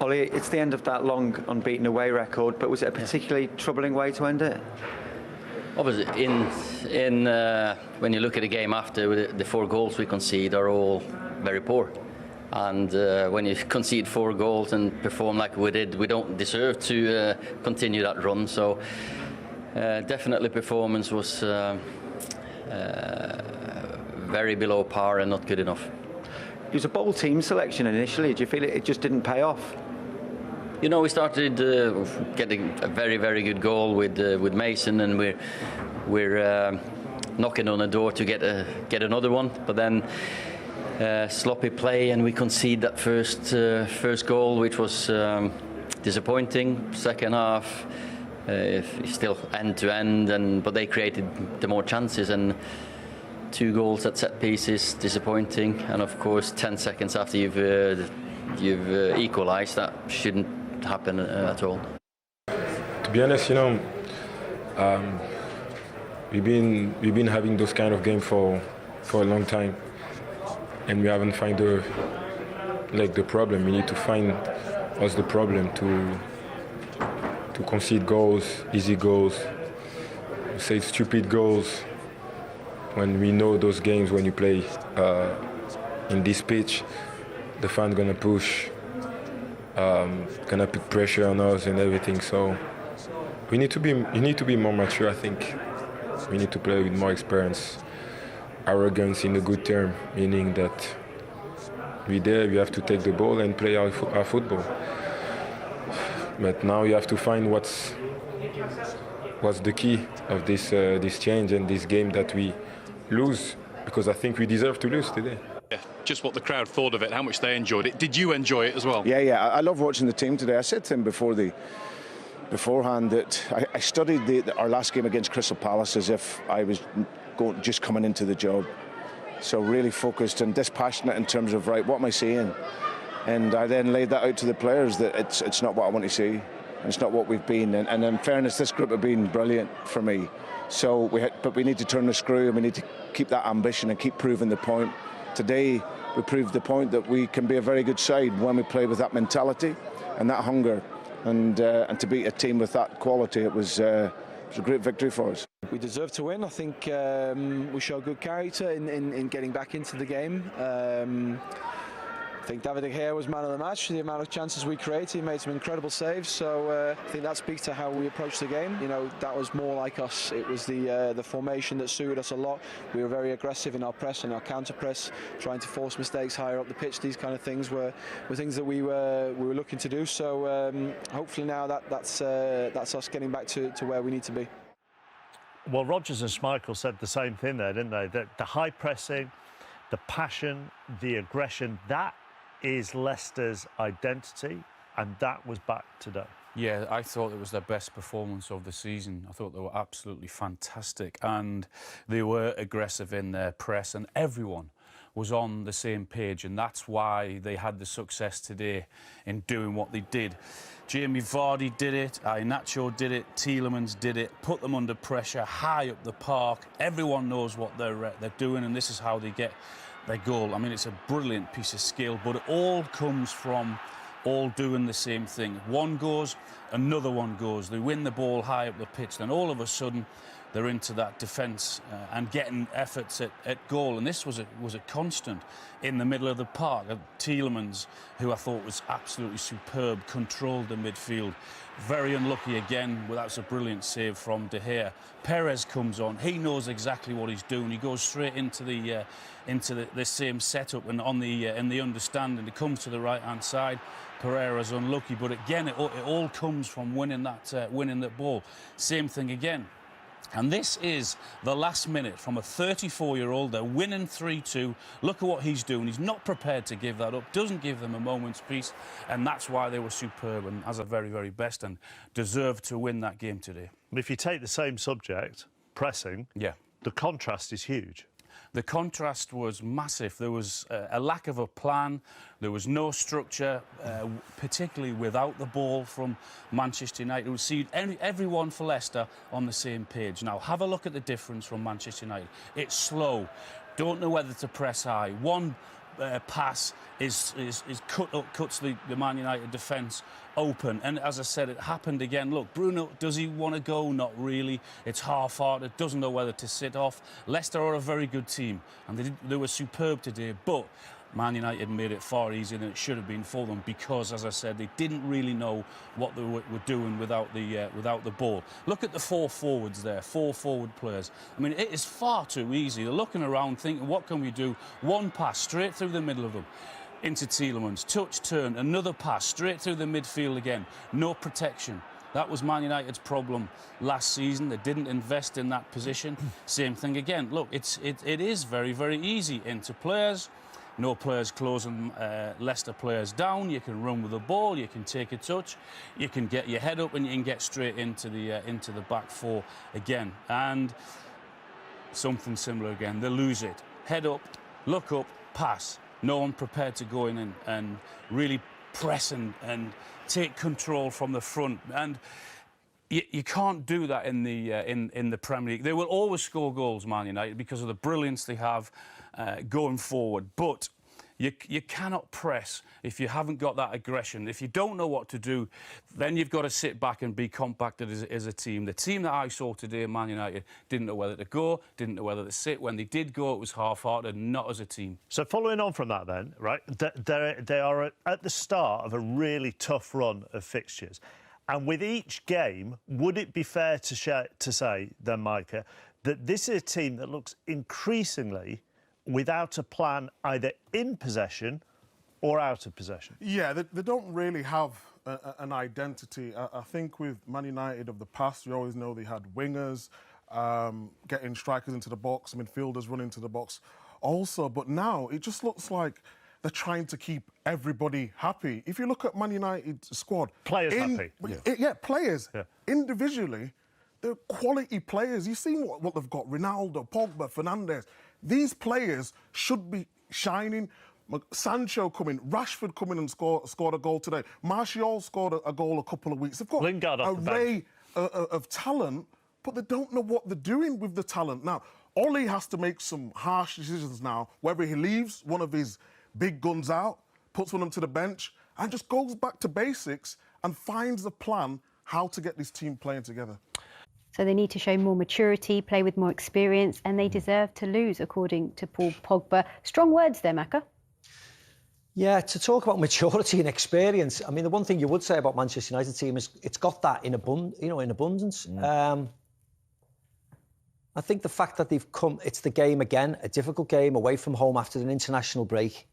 Ollie, it's the end of that long unbeaten away record, but was it a particularly troubling way to end it? Obviously, when you look at the game after, the 4 goals we concede are all very poor. And when you concede 4 goals and perform like we did, we don't deserve to continue that run. So definitely performance was very below par and not good enough. It was a bold team selection initially. Do you feel it just didn't pay off? You know, we started getting a very, very good goal with Mason, and we're knocking on the door to get another one. But then sloppy play, and we concede that first goal, which was disappointing. Second half, still end to end, but they created the more chances, and 2 goals at set pieces, disappointing. And of course, 10 seconds after you've equalised, that shouldn't happen at all. To be honest, you know, we've been having those kind of games for a long time, and we haven't found the problem. We need to find what's the problem to concede goals, easy goals, say stupid goals. When we know those games, when you play in this pitch, the fan gonna push, gonna put pressure on us and everything. So you need to be more mature. I think we need to play with more experience, arrogance in a good term, meaning that we have to take the ball and play our football. But now you have to find what's the key of this change and this game that we lose, because I think we deserve to lose today. Yeah, just what the crowd thought of it, how much they enjoyed it. Did you enjoy it as well? Yeah, I love watching the team today. I said to him beforehand that I studied our last game against Crystal Palace as if I was just coming into the job. So really focused and dispassionate in terms of, right, what am I seeing? And I then laid that out to the players that it's not what I want to see. It's not what we've been. And in fairness, this group have been brilliant for me. So but we need to turn the screw, and we need to keep that ambition and keep proving the point. Today, we proved the point that we can be a very good side when we play with that mentality and that hunger. And to beat a team with that quality, it was a great victory for us. We deserve to win. I think we showed good character in getting back into the game. I think David De Gea was man of the match. The amount of chances we created, he made some incredible saves. So I think that speaks to how we approached the game. You know, that was more like us. It was the formation that suited us a lot. We were very aggressive in our press and our counter press, trying to force mistakes higher up the pitch. These kind of things were things that we were looking to do. So hopefully now that's us getting back to where we need to be. Well, Rodgers and Schmeichel said the same thing there, didn't they? That the high pressing, the passion, the aggression, that is Leicester's identity, and that was back today. Yeah, I thought it was their best performance of the season. I thought they were absolutely fantastic, and they were aggressive in their press, and everyone was on the same page, and that's why they had the success today in doing what they did. Jamie Vardy did it, Iheanacho did it, Tielemans did it, put them under pressure, high up the park. Everyone knows what they're doing, and this is how they get their goal. I mean, it's a brilliant piece of skill, but it all comes from all doing the same thing. One goes, another one goes. They win the ball high up the pitch, then all of a sudden they're into that defence and getting efforts at goal. And this was a constant in the middle of the park. Tielemans, who I thought was absolutely superb, controlled the midfield. Very unlucky again, but that's a brilliant save from De Gea. Perez comes on. He knows exactly what he's doing. He goes straight into the same setup and on the in the understanding. He comes to the right-hand side. Pereira's unlucky, but again, it all comes from winning that ball. Same thing again. And this is the last minute from a 34-year-old. They're winning 3-2. Look at what he's doing. He's not prepared to give that up, doesn't give them a moment's peace, and that's why they were superb and as a very, very best and deserved to win that game today. If you take the same subject, pressing, yeah, the contrast is huge. The contrast was massive. There was a lack of a plan. There was no structure, particularly without the ball from Manchester United. We see everyone for Leicester on the same page. Now, have a look at the difference from Manchester United. It's slow. Don't know whether to press high. One pass cuts the Man United defence open. And as I said, it happened again. Look, Bruno, does he want to go? Not really. It's half-hearted, doesn't know whether to sit off. Leicester are a very good team, and they were superb today, but Man United made it far easier than it should have been for them because, as I said, they didn't really know what they were doing without the ball. Look at the 4 forwards there, 4 forward players. I mean, it is far too easy. They're looking around thinking, what can we do? One pass straight through the middle of them into Tielemans, touch, turn, another pass straight through the midfield again. No protection. That was Man United's problem last season. They didn't invest in that position. Same thing again. Look, it is very, very easy into players. No players closing Leicester players down. You can run with the ball. You can take a touch. You can get your head up and you can get straight into the back 4 again. And something similar again. They lose it. Head up, look up, pass. No one prepared to go in and really press and take control from the front. And you can't do that in the Premier League. They will always score goals, Man United, because of the brilliance they have going forward. But you cannot press if you haven't got that aggression. If you don't know what to do, then you've got to sit back and be compacted as a team. The team that I saw today, Man United, didn't know whether to go, didn't know whether to sit. When they did go, it was half-hearted, not as a team. So following on from that then, right, they are at the start of a really tough run of fixtures. And with each game, would it be fair to say, then, Micah, that this is a team that looks increasingly without a plan either in possession or out of possession? Yeah, they don't really have an identity. I think with Man United of the past, we always know they had wingers, getting strikers into the box, midfielders running into the box also. But now it just looks like they're trying to keep everybody happy. If you look at Man United's squad... Players happy. Players. Yeah. Individually, they're quality players. You've seen what they've got. Ronaldo, Pogba, Fernandes. These players should be shining. Sancho coming, Rashford coming and scored a goal today. Martial scored a goal a couple of weeks. They've got Lingard an array of talent, but they don't know what they're doing with the talent. Now, Ole has to make some harsh decisions now, whether he leaves one of his big guns out, puts one of them to the bench, and just goes back to basics and finds a plan how to get this team playing together. So they need to show more maturity, play with more experience, and they deserve to lose, according to Paul Pogba. Strong words there, Micah. Yeah, to talk about maturity and experience, I mean, the one thing you would say about Manchester United team is it's got that in abundance. I think the fact that they've come, it's the game again, a difficult game away from home after an international break.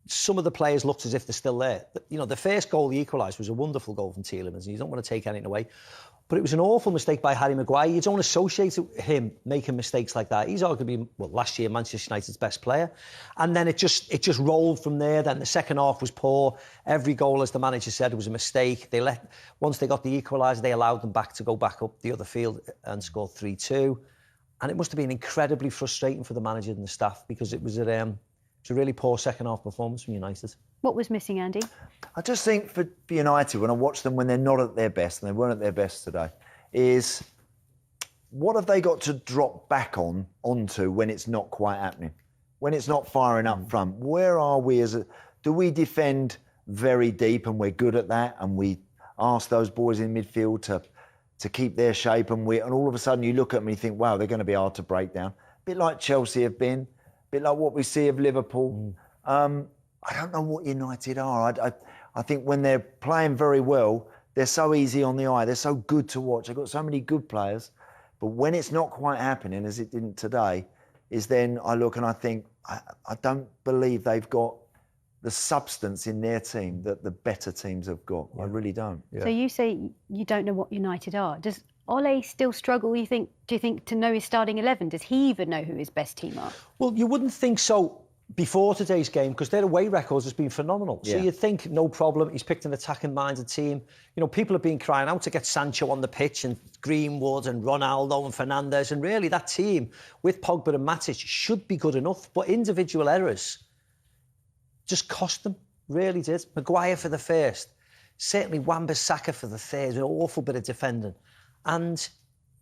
Some of the players looked as if they're still there. You know, the first goal, the equaliser, was a wonderful goal from Tielemans, and you don't want to take anything away. But it was an awful mistake by Harry Maguire. You don't associate him making mistakes like that. He's arguably, well, last year, Manchester United's best player. And then it just rolled from there. Then the second half was poor. Every goal, as the manager said, was a mistake. Once they got the equaliser, they allowed them to go back up the other field and scored 3-2. And it must have been incredibly frustrating for the manager and the staff because it was a really poor second half performance from United. What was missing, Andy? I just think for United, when I watch them when they're not at their best, and they weren't at their best today, is what have they got to drop back onto when it's not quite happening? When it's not firing up front? Where are we do we defend very deep and we're good at that and we ask those boys in midfield to keep their shape and all of a sudden you look at them and you think, wow, they're going to be hard to break down. A bit like Chelsea have been, a bit like what we see of Liverpool. I don't know what United are. I think when they're playing very well, they're so easy on the eye. They're so good to watch. They've got so many good players. But when it's not quite happening, as it didn't today, is then I look and I think, I don't believe they've got the substance in their team that the better teams have got. Yeah. I really don't. Yeah. So you say you don't know what United are. Does Ole still struggle, do you think, to know his starting 11? Does he even know who his best team are? Well, you wouldn't think so before today's game because their away records has been phenomenal. So you'd think, no problem, he's picked an attacking-minded team. You know, people have been crying out to get Sancho on the pitch and Greenwood and Ronaldo and Fernandes, and really that team with Pogba and Matic should be good enough, but individual errors just cost them, really did. Maguire for the first, certainly Wan-Bissaka for the third, an awful bit of defending. And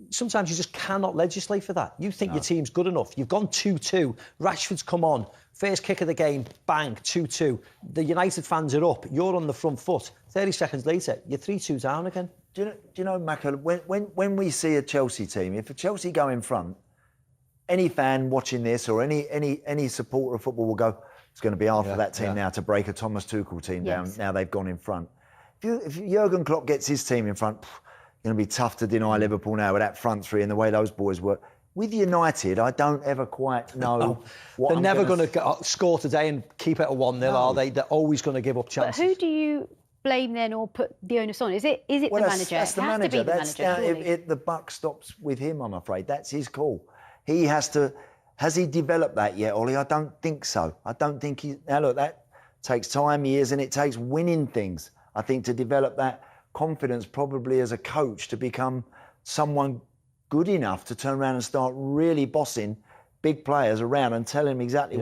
sometimes you just cannot legislate for that. You think your team's good enough. You've gone 2-2. Rashford's come on. First kick of the game, bang, 2-2. The United fans are up. You're on the front foot. 30 seconds later, you're 3-2 down again. Do you know, Micah, when we see a Chelsea team, if a Chelsea go in front, any fan watching this or any supporter of football will go, it's going to be hard for that team now to break a Thomas Tuchel team down. Now they've gone in front. If Jurgen Klopp gets his team in front, it's going to be tough to deny Liverpool now with that front three and the way those boys work. With United, I don't ever quite know what they're never going to score today and keep it at 1-0, are they? They're always going to give up chances. But who do you blame then or put the onus on? Is it the manager? That's the manager. The buck stops with him, I'm afraid. That's his call. He has to... Has he developed that yet, Ollie? I don't think so. I don't think he... Now, look, that takes time, years, and it takes winning things, I think, to develop that confidence probably as a coach to become someone good enough to turn around and start really bossing big players around and telling them exactly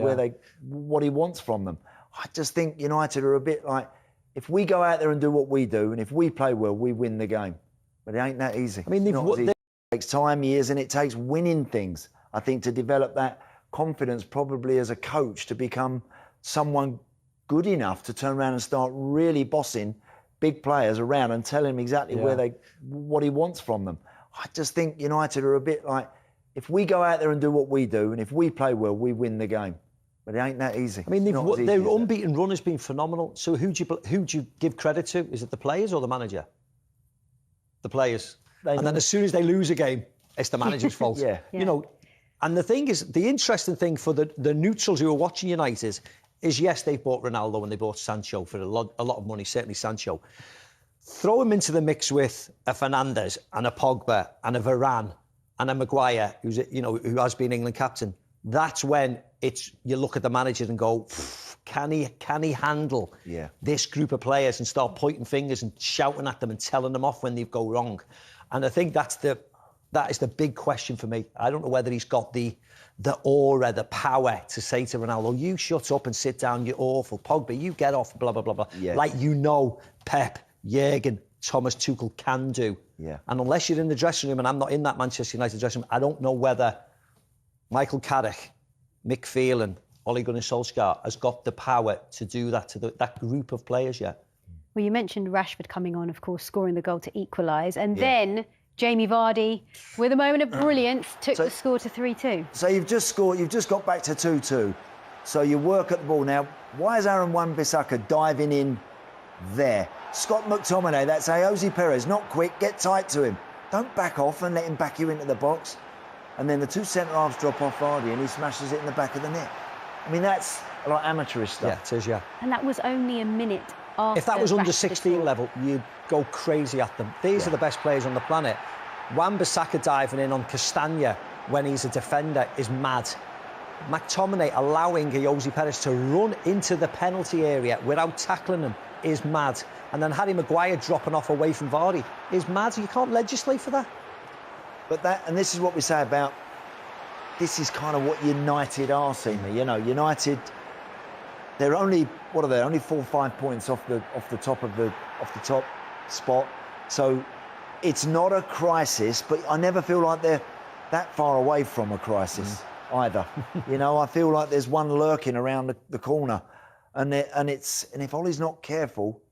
what he wants from them. I just think United are a bit like, if we go out there and do what we do, and if we play well, we win the game. But it ain't that easy. I mean, it takes time, years, and it takes winning things, I think, to develop that confidence probably as a coach to become someone good enough to turn around and start really bossing big players around and telling them exactly what he wants from them. I just think United are a bit like, if we go out there and do what we do, and if we play well, we win the game. But it ain't that easy. I mean, their unbeaten run has been phenomenal. So who do you give credit to? Is it the players or the manager? The players. And then as soon as they lose a game, it's the manager's fault. You know, and the thing is, the interesting thing for the neutrals who are watching United is, yes, they've bought Ronaldo and they bought Sancho for a lot of money, certainly Sancho. Throw him into the mix with a Fernandes and a Pogba and a Varane and a Maguire, who has been England captain. That's when you look at the manager and go, can he handle this group of players, and start pointing fingers and shouting at them and telling them off when they go wrong. And I think that is the big question for me. I don't know whether he's got the aura, the power to say to Ronaldo, you shut up and sit down, you're awful. Pogba, you get off, blah, blah, blah, blah. Yeah. Like, Pep, Jurgen, Thomas Tuchel can do. Yeah. And unless you're in the dressing room, and I'm not in that Manchester United dressing room, I don't know whether Michael Carrick, Mick Phelan, Ole Gunnar Solskjaer has got the power to do that to that group of players yet. Well, you mentioned Rashford coming on, of course, scoring the goal to equalise, and then Jamie Vardy, with a moment of brilliance, took the score to 3-2. So you've just got back to 2-2. So you work at the ball. Now, why is Aaron Wan-Bissaka diving in there? Scott McTominay, that's Jose Perez, not quick, get tight to him. Don't back off and let him back you into the box. And then the two centre-halves drop off Vardy and he smashes it in the back of the net. I mean, that's like amateurish stuff. Yeah, it is, And that was only a minute after. If that was under 16 level, you'd go crazy at them. These are the best players on the planet. Wan-Bissaka diving in on Castagna when he's a defender is mad. McTominay allowing Jose Perez to run into the penalty area without tackling him is mad. And then Harry Maguire dropping off away from Vardy is mad. You can't legislate for that. But and this is what we say about, this is kind of what United are, seemingly. United, they're only, only 4 or 5 points off the top spot. So it's not a crisis, but I never feel like they're that far away from a crisis either. I feel like there's one lurking around the corner, and if Ollie's not careful,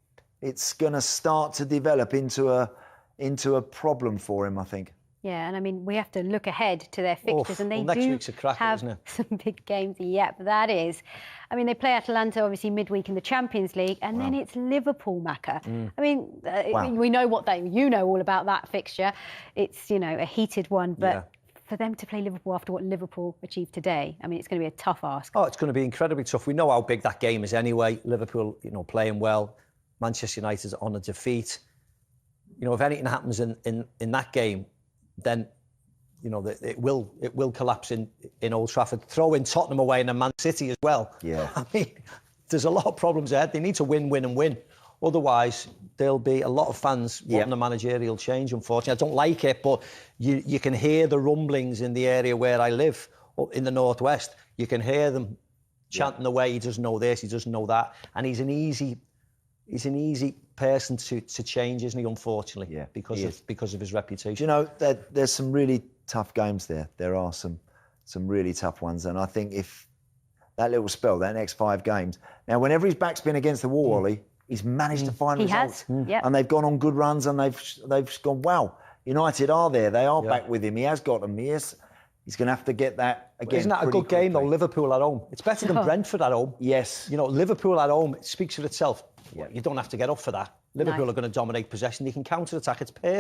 it's going to start to develop into a problem for him, I think. Yeah, and I mean, we have to look ahead to their fixtures, and they next week's a cracker, have isn't it? some big games. Yep, that is. I mean, they play Atalanta, obviously, midweek in the Champions League, and then it's Liverpool, Micah. I mean, we know you know all about that fixture. It's, a heated one, but for them to play Liverpool after what Liverpool achieved today, I mean, it's going to be a tough ask. Oh, it's going to be incredibly tough. We know how big that game is anyway. Liverpool, playing well. Manchester United's on a defeat. If anything happens in that game, then it will collapse in Old Trafford. Throw in Tottenham away and then Man City as well. Yeah, I mean, there's a lot of problems ahead. They need to win, and win. Otherwise, there'll be a lot of fans wanting a managerial change. Unfortunately, I don't like it, but you can hear the rumblings in the area where I live, up in the northwest. You can hear them chanting away. He doesn't know this, he doesn't know that, and he's an easy he's an easy person to change, isn't he? Unfortunately, because of his reputation. Do you know, there's some really tough games there. There are some really tough ones, and I think if that little spell, that next 5 games. Now, whenever his back's been against the wall, Ollie, he's managed to find results. And they've gone on good runs, and they've gone, wow, United are there. They are back with him. He has got them. He's going to have to get that again. Isn't that a good game, though, Liverpool at home? It's better than Brentford at home. Yes. You know, Liverpool at home, it speaks for itself. You don't have to get up for that. Liverpool are going to dominate possession. They can counter-attack. It's perfect.